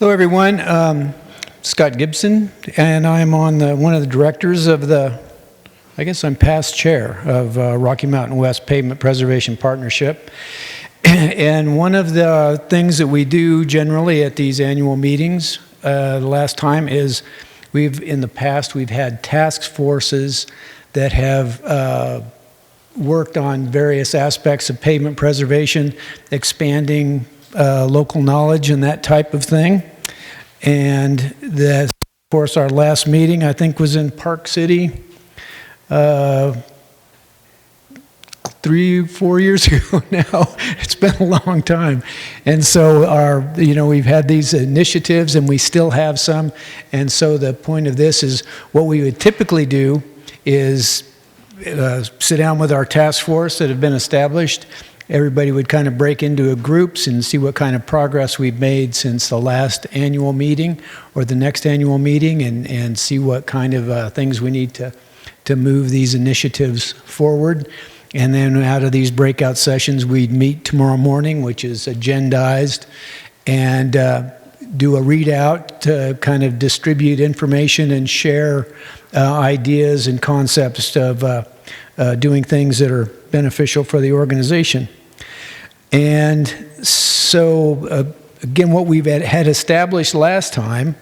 Hello, everyone. Scott Gibson, and I'm on one of the directors of I guess I'm past chair of Rocky Mountain West Pavement Preservation Partnership. And one of the things that we do generally at these annual meetings, the last time is in the past we've had task forces that have worked on various aspects of pavement preservation, expanding local knowledge and that type of thing. And of course, our last meeting, I think, was in Park City 3-4 years ago now. It's been a long time. And so we've had these initiatives and we still have some. And so the point of this is what we would typically do is sit down with our task force that have been established. Everybody would kind of break into groups and see what kind of progress we've made since the last annual meeting or the next annual meeting, and see what kind of things we need to move these initiatives forward. And then out of these breakout sessions, we'd meet tomorrow morning, which is agendized, and do a readout to kind of distribute information and share ideas and concepts of doing things that are beneficial for the organization. And so, again, what we've had established last time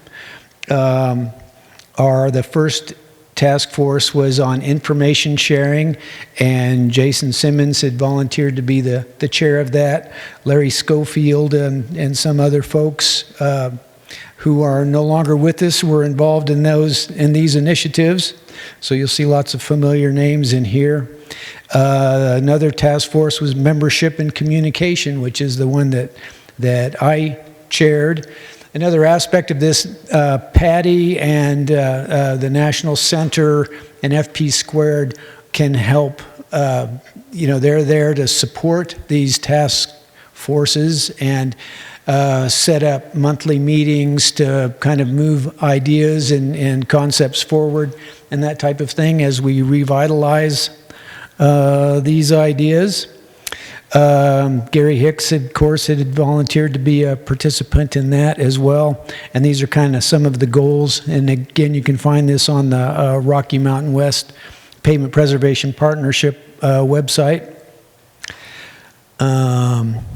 are the first task force was on information sharing, and Jason Simmons had volunteered to be the chair of that. Larry Schofield and some other folks who are no longer with us were involved in these initiatives. So you'll see lots of familiar names in here. Another task force was membership and communication, which is the one that I chaired. Another aspect of this, Patty and the National Center and FP Squared can help. They're there to support these task forces and set up monthly meetings to kind of move ideas and concepts forward and that type of thing as we revitalize these ideas. Gary Hicks, of course, had volunteered to be a participant in that as well. And these are kind of some of the goals. And again, you can find this on the Rocky Mountain West Pavement Preservation Partnership website.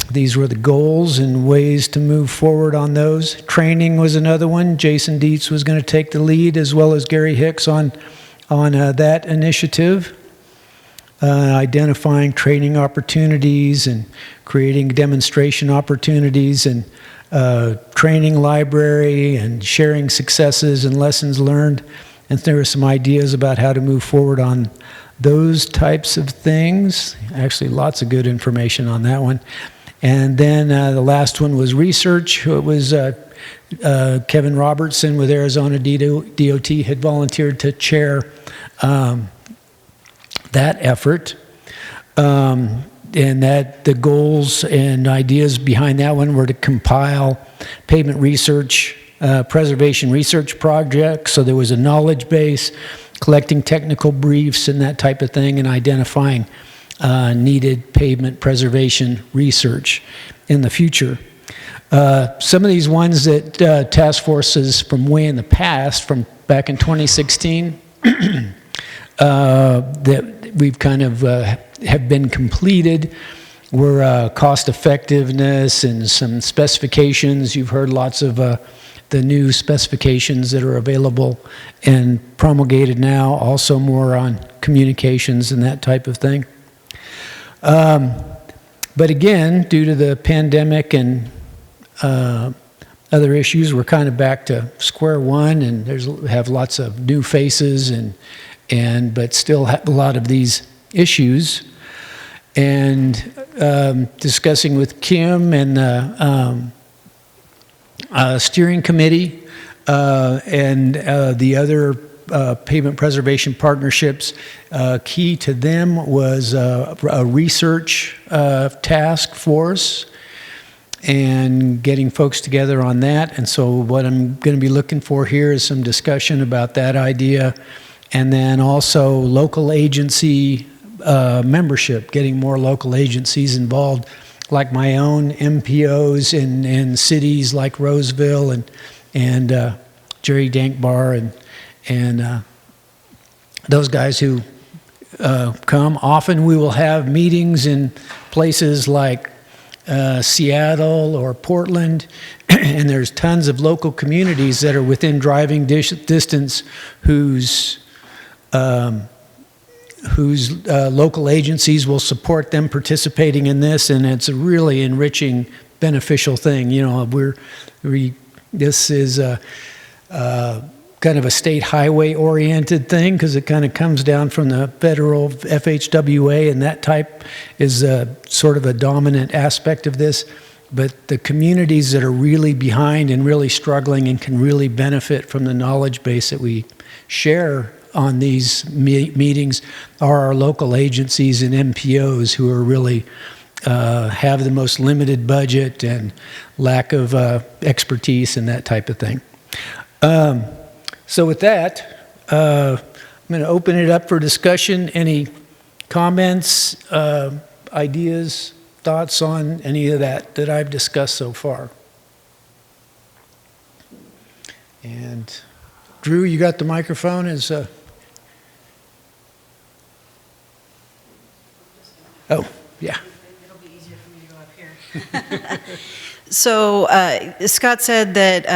These were the goals and ways to move forward on those. Training was another one. Jason Dietz was going to take the lead, as well as Gary Hicks on that initiative. Identifying training opportunities and creating demonstration opportunities and training library and sharing successes and lessons learned. And there were some ideas about how to move forward on those types of things. Actually, lots of good information on that one. And then the last one was research. It was Kevin Robertson with Arizona DOT had volunteered to chair that effort, and that the goals and ideas behind that one were to compile pavement research, preservation research projects, so there was a knowledge base, collecting technical briefs and that type of thing, and identifying needed pavement preservation research in the future. Some of these ones that task forces from way in the past, from back in 2016, that we've kind of have been completed were cost effectiveness and some specifications. You've heard lots of the new specifications that are available and promulgated now, also more on communications and that type of thing. But again, due to the pandemic and other issues, we're kind of back to square one, and have lots of new faces but still have a lot of these issues. And discussing with Kim and the steering committee and the other pavement preservation partnerships, key to them was a research task force and getting folks together on that. And so what I'm going to be looking for here is some discussion about that idea. And then also local agency membership, getting more local agencies involved like my own MPOs in cities like Roseville and Jerry Dankbar and those guys who come. Often we will have meetings in places like Seattle or Portland, and there's tons of local communities that are within driving distance whose local agencies will support them participating in this, and it's a really enriching, beneficial thing. You know, this is kind of a state highway oriented thing because it kind of comes down from the federal FHWA, and that type is sort of a dominant aspect of this. But the communities that are really behind and really struggling and can really benefit from the knowledge base that we share on these meetings are our local agencies and MPOs who are really have the most limited budget and lack of expertise and that type of thing. So with that, I'm going to open it up for discussion. Any comments, ideas, thoughts on any of that I've discussed so far? And Drew, you got the microphone? Oh, yeah. It'll be easier for me to go up here. So Scott said that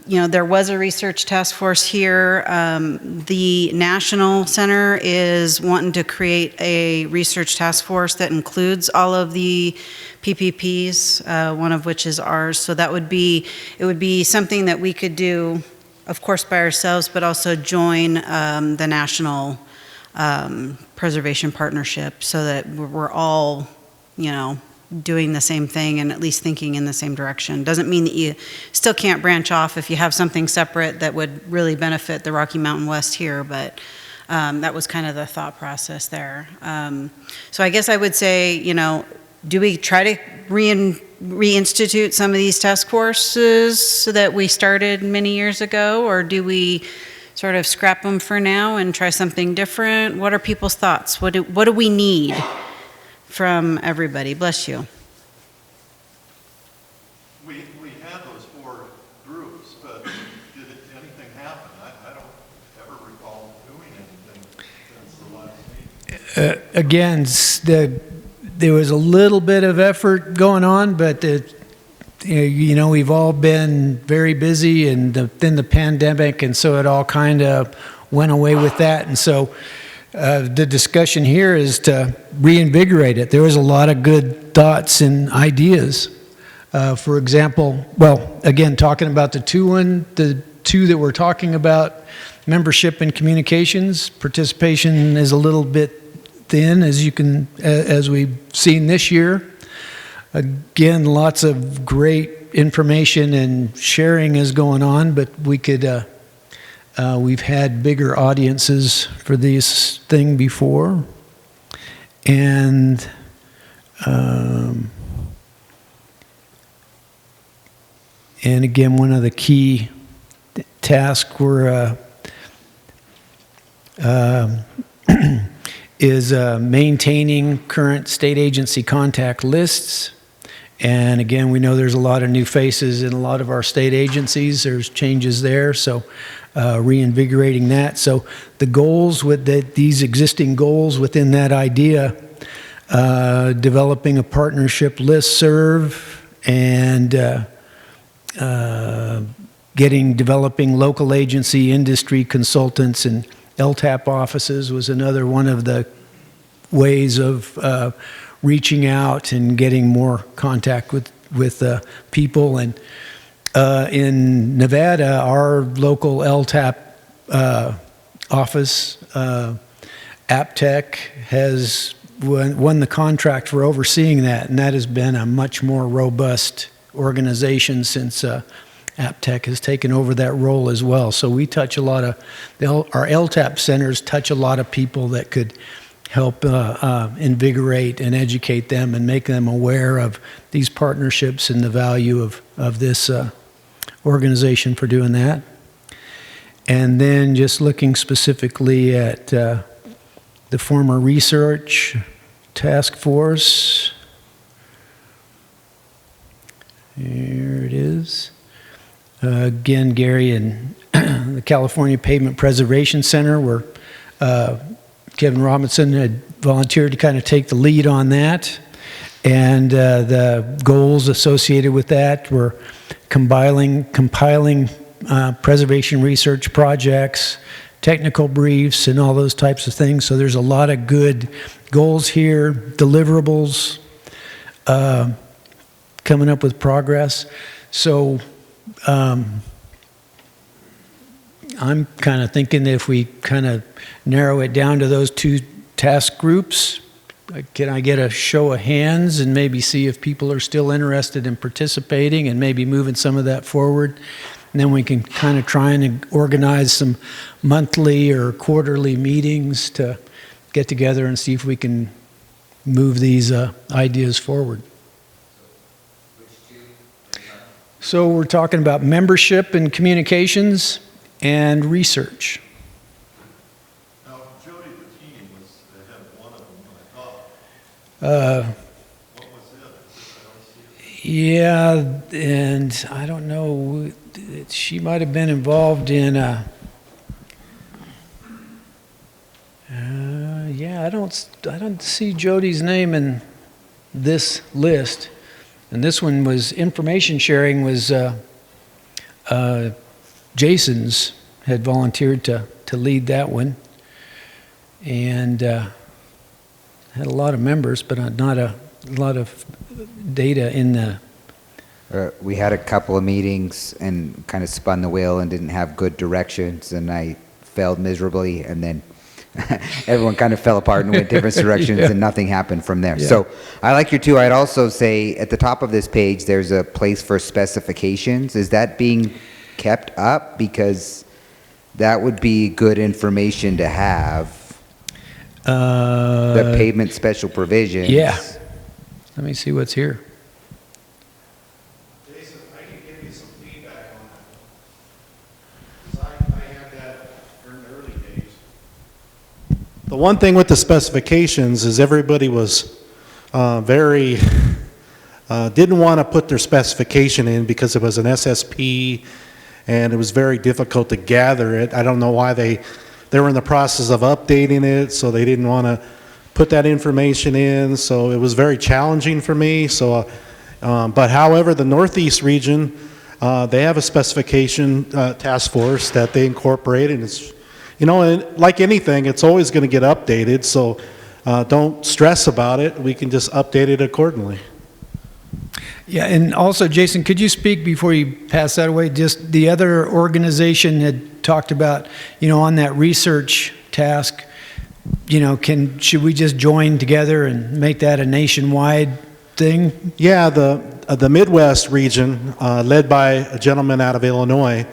there was a research task force here. The National Center is wanting to create a research task force that includes all of the PPPs, one of which is ours. So it would be something that we could do, of course, by ourselves, but also join the National Preservation Partnership so that we're all, doing the same thing and at least thinking in the same direction. Doesn't mean that you still can't branch off if you have something separate that would really benefit the Rocky Mountain West here, but that was kind of the thought process there. So I guess I would say, do we try to reinstitute some of these task forces that we started many years ago, or do we sort of scrap them for now and try something different? What are people's thoughts? What do we need from everybody? Bless you. We had those 4 groups, but did anything happen? I don't ever recall doing anything since the last meeting. Again, there was a little bit of effort going on, but we've all been very busy, and then the pandemic, and so it all kind of went away with that. And so the discussion here is to reinvigorate it. There was a lot of good thoughts and ideas. For example, again, talking about the two that we're talking about, membership and communications, participation is a little bit thin, as we've seen this year. Again, lots of great information and sharing is going on, but we've had bigger audiences for this thing before. And again, one of the key tasks is maintaining current state agency contact lists. And again, we know there's a lot of new faces in a lot of our state agencies. There's changes there, so reinvigorating that. So the goals with these existing goals within that idea, developing a partnership listserv and developing local agency industry consultants and LTAP offices was another one of the ways of reaching out and getting more contact with people. And in Nevada, our local LTAP office, AppTech, has won the contract for overseeing that, and that has been a much more robust organization since AppTech has taken over that role as well. So we touch a lot of, our LTAP centers touch a lot of people that could help invigorate and educate them and make them aware of these partnerships and the value of this organization for doing that. And then just looking specifically at the former research task force. Here it is. Again, Gary and the California Pavement Preservation Center, where Kevin Robinson had volunteered to kind of take the lead on that. And the goals associated with that were compiling preservation research projects, technical briefs, and all those types of things. So there's a lot of good goals here, deliverables, coming up with progress. So I'm kind of thinking that if we kind of narrow it down to those two task groups, can I get a show of hands and maybe see if people are still interested in participating and maybe moving some of that forward? And then we can kind of try and organize some monthly or quarterly meetings to get together and see if we can move these ideas forward. So we're talking about membership and communications and research. Now, Jody Bettini was the head of one of them, I thought. What was it? I don't see it. Yeah, and I don't know, she might have been involved in, yeah, I don't see Jody's name in this list. And this one was, information sharing was, Jason's had volunteered to lead that one. And had a lot of members, but not a lot of data in the... We had a couple of meetings and kind of spun the wheel and didn't have good directions, and I failed miserably, and then everyone kind of fell apart and went different directions, Yeah. and nothing happened from there. Yeah. So I like your two. I'd also say at the top of this page, there's a place for specifications. Is that being kept up? Because that would be good information to have. The pavement special provisions. Yeah. Let me see what's here. Jason, I can give you some feedback on that. 'Cause I had that during the early days. The one thing with the specifications is everybody was very, didn't want to put their specification in because it was an SSP and it was very difficult to gather it. I don't know why they were in the process of updating it, so they didn't want to put that information in, so it was very challenging for me. So, but however, the Northeast region, they have a specification task force that they incorporate, and it's, you know, and like anything, it's always going to get updated, so don't stress about it. We can just update it accordingly. Yeah, and also, Jason, could you speak before you pass that away? Just the other organization had talked about, you know, on that research task, you know, should we just join together and make that a nationwide thing? Yeah, the Midwest region, led by a gentleman out of Illinois,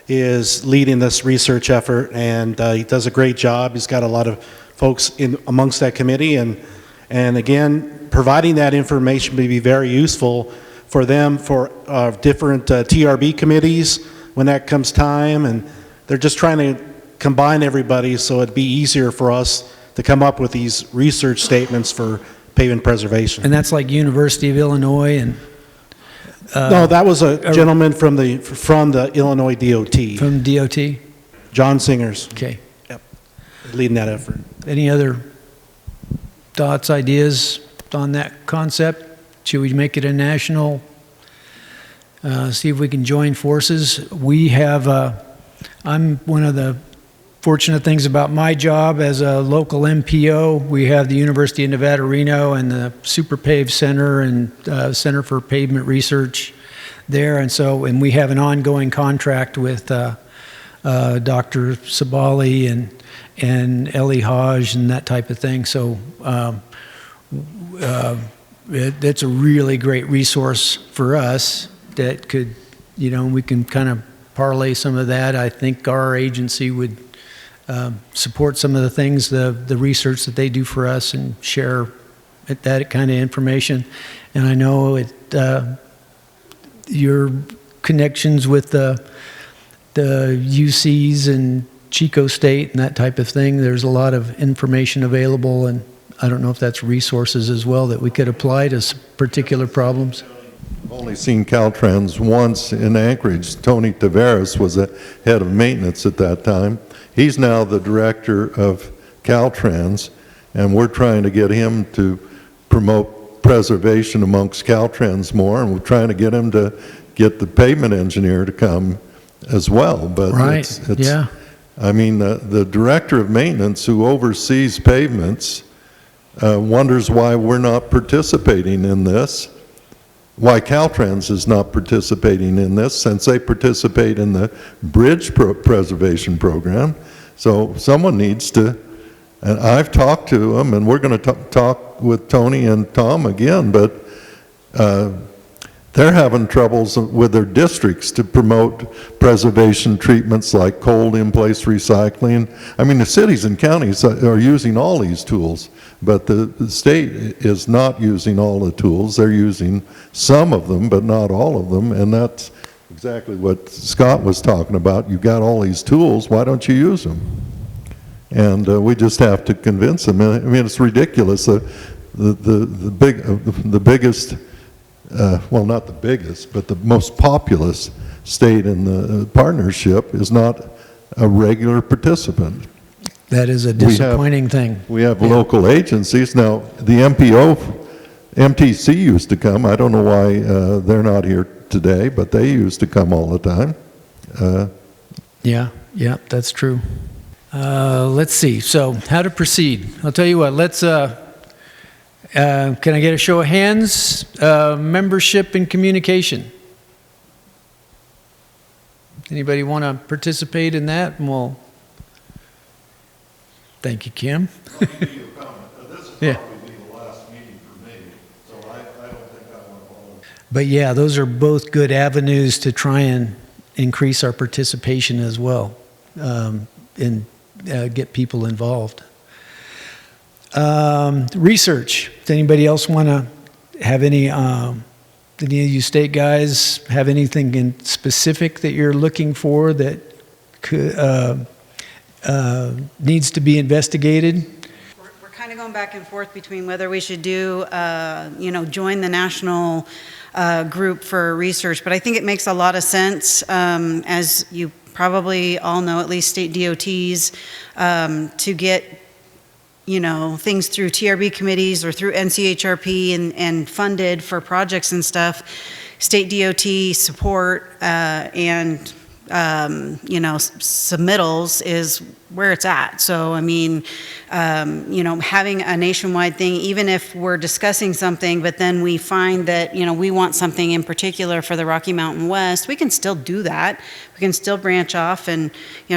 is leading this research effort, and he does a great job. He's got a lot of folks in amongst that committee, and again, providing that information may be very useful for them, for different TRB committees when that comes time, and they're just trying to combine everybody so it'd be easier for us to come up with these research statements for pavement preservation. And that's like University of Illinois and... No, that was a gentleman from the Illinois DOT. From DOT? John Singers. Okay. Yep. Leading that effort. Any other thoughts, ideas on that concept? Should we make it a national, see if we can join forces? We have, I'm one of the fortunate things about my job as a local MPO. We have the University of Nevada, Reno, and the Super Pave Center and Center for Pavement Research there. And we have an ongoing contract with Dr. Sabali and Ellie Hodge and that type of thing. So it's a really great resource for us that could, you know, we can kind of parlay some of that. I think our agency would support some of the things, the research that they do for us, and share that kind of information. And I know your connections with the UCs and Chico State and that type of thing, there's a lot of information available, and I don't know if that's resources as well that we could apply to particular problems. only seen Caltrans once in Anchorage. Tony Taveras was the head of maintenance at that time. He's now the director of Caltrans, and we're trying to get him to promote preservation amongst Caltrans more, and we're trying to get him to get the pavement engineer to come as well. But Right, yeah. I mean, the director of maintenance who oversees pavements wonders why we're not participating in this, why Caltrans is not participating in this, since they participate in the bridge preservation program. So someone needs to, and I've talked to them, and we're going to talk with Tony and Tom again, but they're having troubles with their districts to promote preservation treatments like cold in-place recycling. I mean, the cities and counties are using all these tools, but the state is not using all the tools. They're using some of them, but not all of them, and that's exactly what Scott was talking about. You've got all these tools, why don't you use them? And we just have to convince them. I mean, it's ridiculous. The biggest, well, not the biggest, but the most populous state in the partnership is not a regular participant. That is a disappointing thing. We have local agencies. Now, the MTC used to come. I don't know why they're not here today, but they used to come all the time. Yeah, that's true. Let's see. So, how to proceed? I'll tell you what. Let's. Can I get a show of hands? Membership and communication. Anybody want to participate in that? And we'll. Thank you, Kim. I'll give you a comment. This will Yeah. probably be the last meeting for me, so I don't think I want to volunteer. But yeah, those are both good avenues to try and increase our participation as well, and get people involved. Research. Does anybody else want to have any of you state guys have anything in specific that you're looking for that could, needs to be investigated? We're kind of going back and forth between whether we should do, join the national group for research, but I think it makes a lot of sense, as you probably all know, at least state DOTs, to get things through TRB committees or through NCHRP and funded for projects and stuff. State DOT support and submittals is where it's at. So, I mean, having a nationwide thing, even if we're discussing something, but then we find that, we want something in particular for the Rocky Mountain West, we can still do that. We can still branch off and,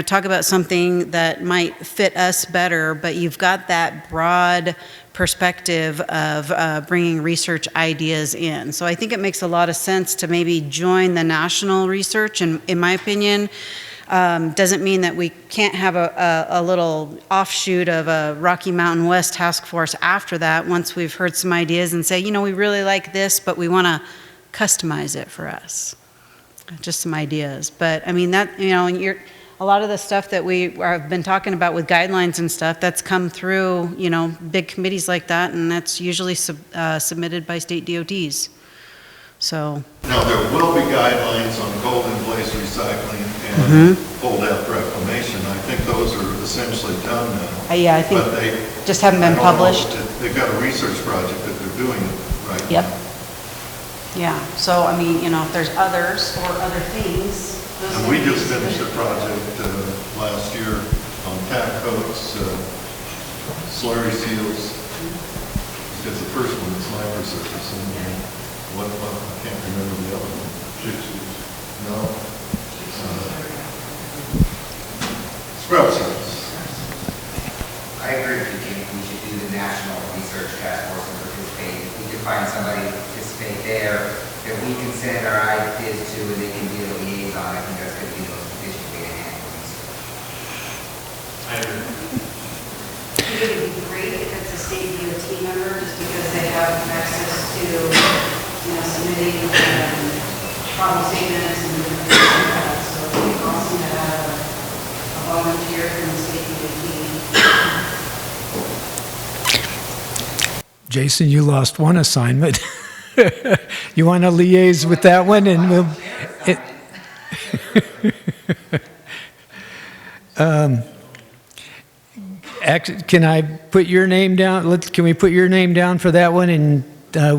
talk about something that might fit us better, but you've got that broad perspective of bringing research ideas in. So I think it makes a lot of sense to maybe join the national research, and in my opinion, doesn't mean that we can't have a little offshoot of a Rocky Mountain West task force after that, once we've heard some ideas and say, we really like this, but we want to customize it for us. Just some ideas. But I mean, that, a lot of the stuff that we have been talking about with guidelines and stuff, that's come through, big committees like that, and that's usually submitted by state DOTs. So. Now, there will be guidelines on cold in place recycling and cold depth reclamation. I think those are essentially done now. Yeah, I think But they just haven't been I don't know published. if they've got a research project that they're doing right Yep. now. Yeah, so I mean, if there's others or other things. those And we things- just finished a project last year on tack coats, slurry seals. Because the first one is micro surface, and what, I can't remember the other one. No? Scrub seals. I agree with you, Jim. We should do the national research task force and participate. If we can find somebody to participate there that we can send our ideas to and they can be a liaison, I think that's going to be the most efficient way to handle this. I think it would be great if it's a state DOT member, just because they have access to, submitting problem statements and different things like that. So it would be awesome to have a volunteer from the state DOT. Jason, you lost one assignment. You want to liaise with that one, and we'll. Can I put your name down? Can we put your name down for that one, and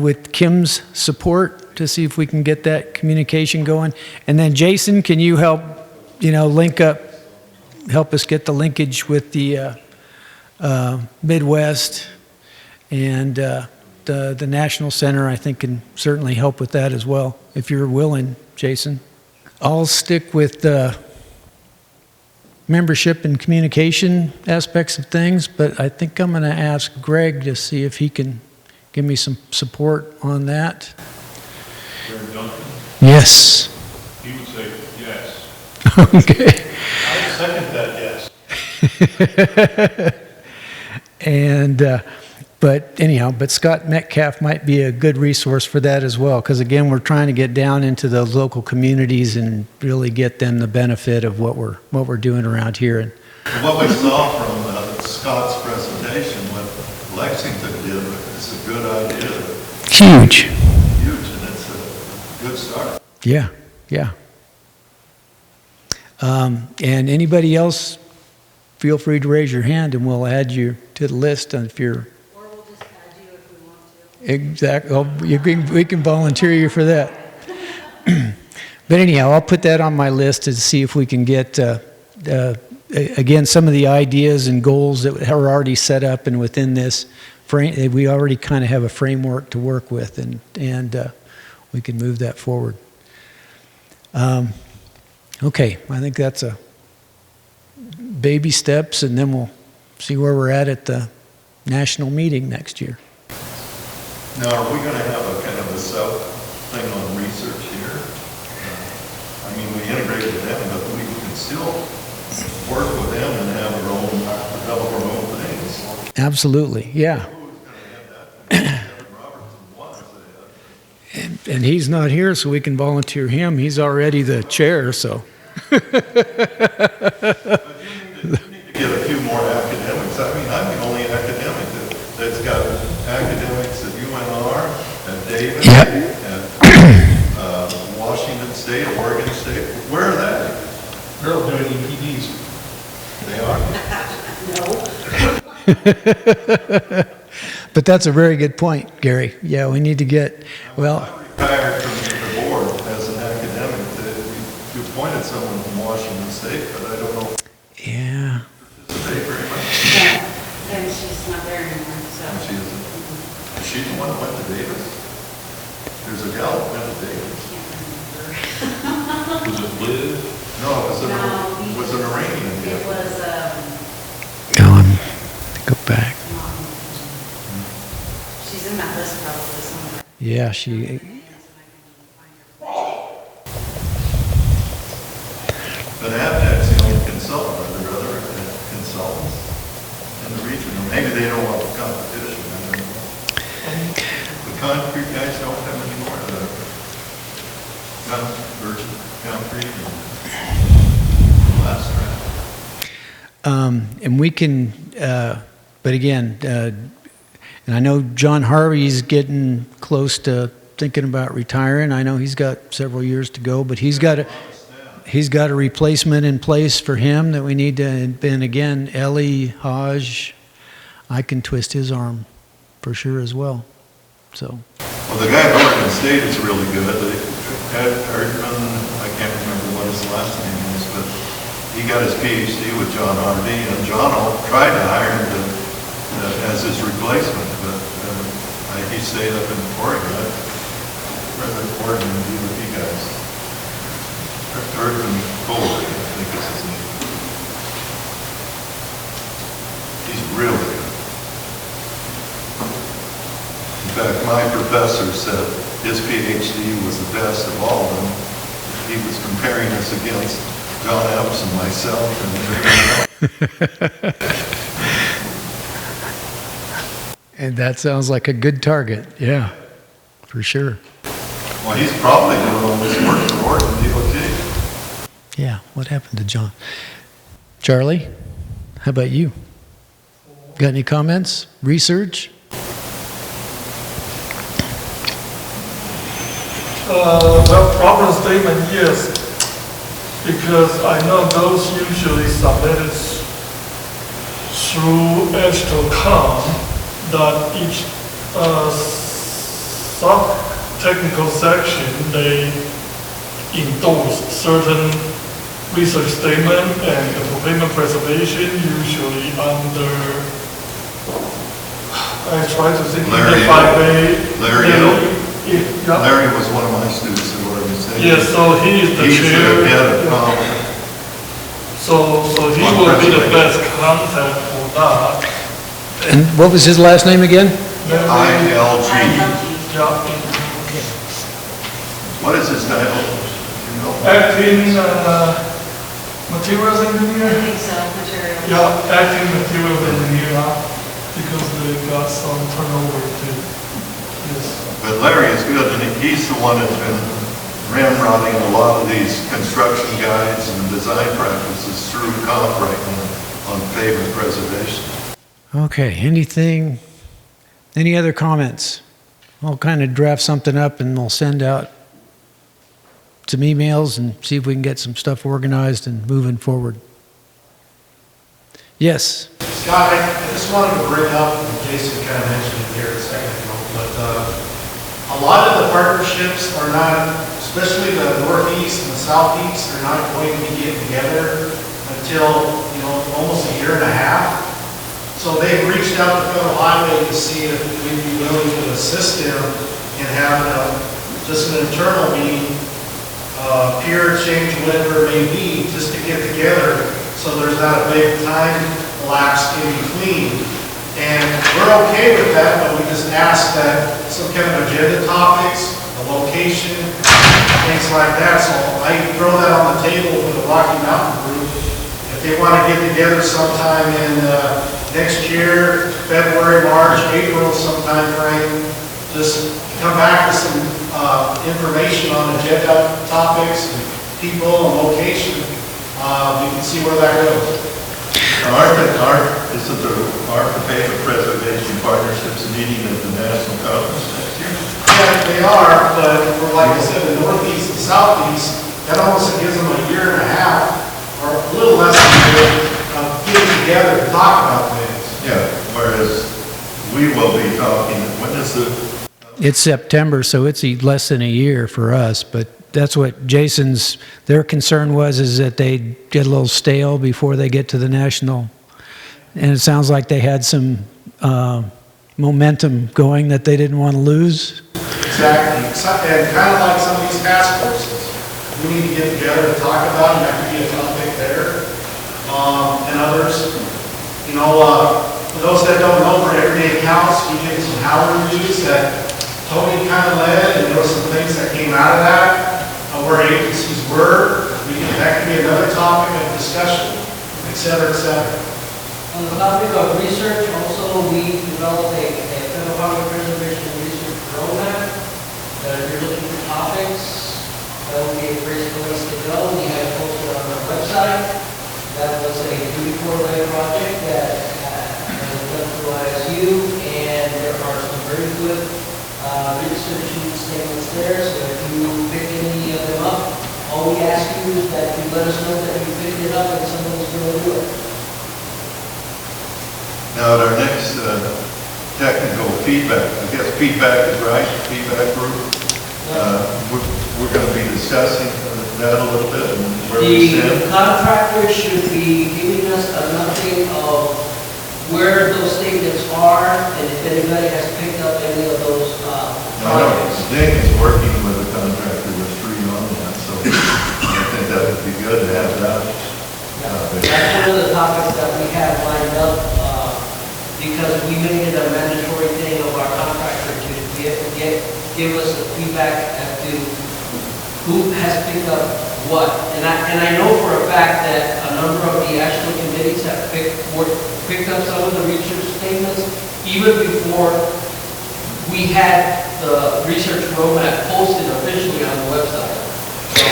with Kim's support to see if we can get that communication going? And then Jason, can you help? Link up, help us get the linkage with the Midwest and the National Center. I think can certainly help with that as well, if you're willing, Jason. I'll stick with the membership and communication aspects of things, but I think I'm going to ask Greg to see if he can give me some support on that. Greg Duncan, Yes. he would say yes. Okay. I second that, yes. And, but anyhow, Scott Metcalf might be a good resource for that as well, because again, we're trying to get down into those local communities and really get them the benefit of what we're doing around here. And What we saw from Scott's presentation, what Lexington did, is a good idea. huge. Huge, and it's a good start. Yeah, yeah. And anybody else, feel free to raise your hand and we'll add you to the list if you're. Or we'll just add you if we want to. Exactly. Oh, we can volunteer you for that. But anyhow, I'll put that on my list to see if we can get, again, some of the ideas and goals that are already set up and within this frame. We already kind of have a framework to work with, and we can move that forward. Okay, I think that's a baby steps, and then we'll see where we're at the national meeting next year. Now, are we going to have a kind of a sub-thing on research here? I mean, we integrated them, but we can still work with them and have our own, develop our own things. Absolutely, yeah. And he's not here, so we can volunteer him. He's already the chair, so. But you need to get a few more academics. I mean, I'm the only academic that's got academics at UNR, at Davis, Yep. at Washington State, Oregon State. Where are they? They're all doing EPDs. They are. But that's a very good point, Gary. Yeah, we need to get, well, I retired from the board as an academic. You appointed someone from Washington State, but I don't know yeah. participate very much. Yeah, and she's not there anymore, so. And she is she the one that went to Davis? There's a gal that went to Davis. Was it Liz? No, it was No, was an Iranian It gal. was, Go back. she's in that list probably somewhere. Yeah, she, But Avtec's the only consultant, are there other consultants in the region? Or maybe they don't want the competition, I don't know. The concrete guys don't have any more of the virgin concrete and last round. and we can, but again, and I know John Harvey's getting close to thinking about retiring. I know he's got several years to go, but he's got a replacement in place for him that we need to, and again, Ellie Hodge, I can twist his arm for sure as well, so. Well, the guy at Oregon State is really good. Ed Erdman, I can't remember what his last name is, but he got his PhD with John Harvey, and John tried to hire him as his replacement, but he stayed up in Oregon. I'd rather Oregon than be with you guys. Erdman Kohler, I think is his name. He's really good. In fact, my professor said his PhD was the best of all of them. He was comparing us against John Epps and myself and everyone else. And that sounds like a good target, yeah, for sure. Well, he's probably doing all this work for Oregon DOT. Yeah, what happened to John? Charlie, how about you? Got any comments, research? Well, problem statement, yes, because I know those usually submitted through Edge.com, that each sub-technical section, they endorse certain research statement and the payment preservation usually under, I try to think, Larry, if I may. Yeah. Larry was one of my students in organization. Yes, so he is the He's chair. the head of Congress. So he On will be the preservation. best contact for that. And what was his last name again? ILG. Yeah, What is his title? You know? acting materials engineer? Yeah, acting materials engineer, because they got some turnover too. Yes. But Larry is good, and he's the one that's been ramrodding a lot of these construction guides and design practices through comp right now on pavement preservation. Okay, any other comments? I'll kind of draft something up and we'll send out some emails and see if we can get some stuff organized and moving forward. Yes. Scott, I just wanted to bring up, and Jason kind of mentioned it here a second ago, but a lot of the partnerships are not, especially the northeast and the southeast, are not going to be getting together until, almost a year and a half. So they've reached out to Federal Highway to see if we'd be willing to assist them in having just an internal meeting, peer exchange, whatever it may be, just to get together, so there's not a big time lapse in between. And we're okay with that, but we just ask that some kind of agenda topics, a location, things like that. So I throw that on the table for the Rocky Mountain group. If they want to get together sometime in next year, February, March, April, sometime frame, just come back with some information on agenda topics, people, and location. We can see where that goes. Isn't the pavement preservation partnerships meeting at the national conference next year? Yeah, they are, but for, like I said, the northeast and southeast, that almost gives them a year and a half, or a little less than a year, of getting together to talk about things. Yeah, whereas we will be talking, when is the? It's September, so it's less than a year for us, but that's what their concern was, is that they get a little stale before they get to the national. And it sounds like they had some momentum going that they didn't want to lose. Exactly. And kind of like some of these task forces, we need to get together to talk about, and that could be a topic there. And others, for those that don't know, for everyday accounts, we did some Howard reviews that Tony kind of led, and there were some things that came out of that, where agencies were. That could be another topic of discussion, et cetera, et cetera. On the topic of research, also, we developed a federal highway preservation research roadmap. If you're looking for topics, that would be a great place to go. We have it posted on our website. That was a do-before-led project that was done through ISU, and there are some very good research statements there. So if you pick any of them up, all we ask you is that you let us know that you picked it up and someone's going to do it. Now, at our next technical feedback, I guess feedback is right, feedback group, we're going to be discussing that a little bit and where we stand. The contractor should be giving us an update of where those statements are and if anybody has picked up any of those projects. Ding is working with a contractor that's free on that, so I think that would be good to have that. That's one of the topics that we have lined up because we made it a mandatory thing of our contractor to give us the feedback as to who has picked up what. And I know for a fact that a number of the actual committees have picked up some of the research statements even before we had the research roadmap posted officially on the website. So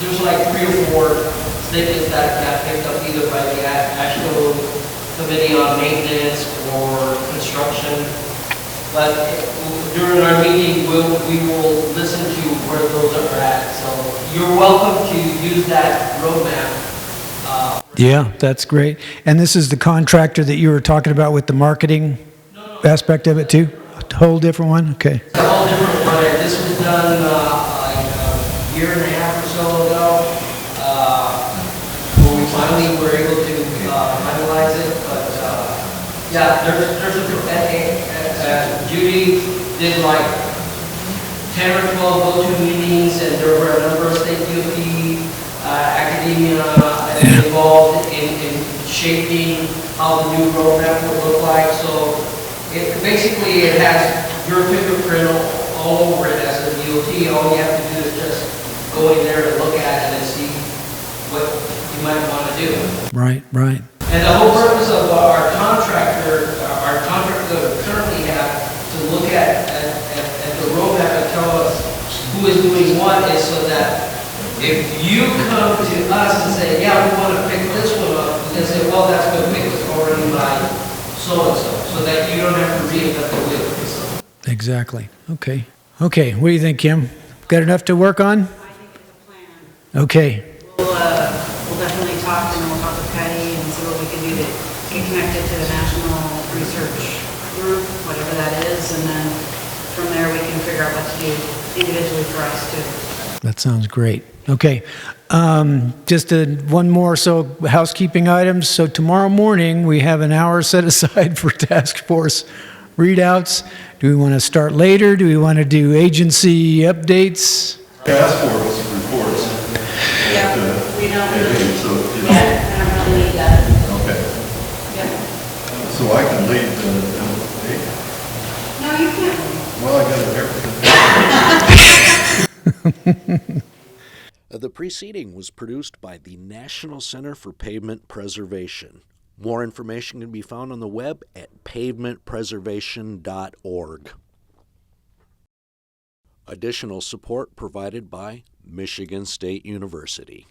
there's like 3 or 4 statements that got picked up either by the actual committee on maintenance or construction But during our meeting, we will listen to where those are at. So you're welcome to use that roadmap. Yeah, that's great. And this is the contractor that you were talking about with the marketing aspect of it too? A whole different one? Okay. It's a whole different project. This was done like a year and a half or so ago, where we finally were able to finalize it. But yeah, Judy did like 10 or 12 go-to meetings, and there were a number of state DOT, academia involved in shaping how the new roadmap would look like. So basically it has your fingerprint all over it as a DOT. All you have to do is just go in there and look at it and see what you might want to do. Right, right. And the whole purpose of our contractor that we currently have to look at the roadmap and tell us who is doing what is so that if you come to us and say, yeah, we want to pick this one up, we can say, well, that's good because it's already by so-and-so, so that you don't have to reinvent the wheel. Exactly. Okay. Okay, what do you think, Kim? Got enough to work on? I think it's a plan. Okay. We'll definitely talk, and then we'll talk with Patty and see what we can do to get connected to the national research group, whatever that is, and then from there we can figure out what to do individually for us too. That sounds great. Okay. Just one more housekeeping items. So tomorrow morning, we have an hour set aside for task force readouts. Do we want to start later? Do we want to do agency updates? Task force reports. Yeah, we don't really, So, you know, yeah, I don't really need that. okay. Yeah. So I can lead the, No, you can't. well, I got everything. The preceding was produced by the National Center for Pavement Preservation. More information can be found on the web at pavementpreservation.org. Additional support provided by Michigan State University.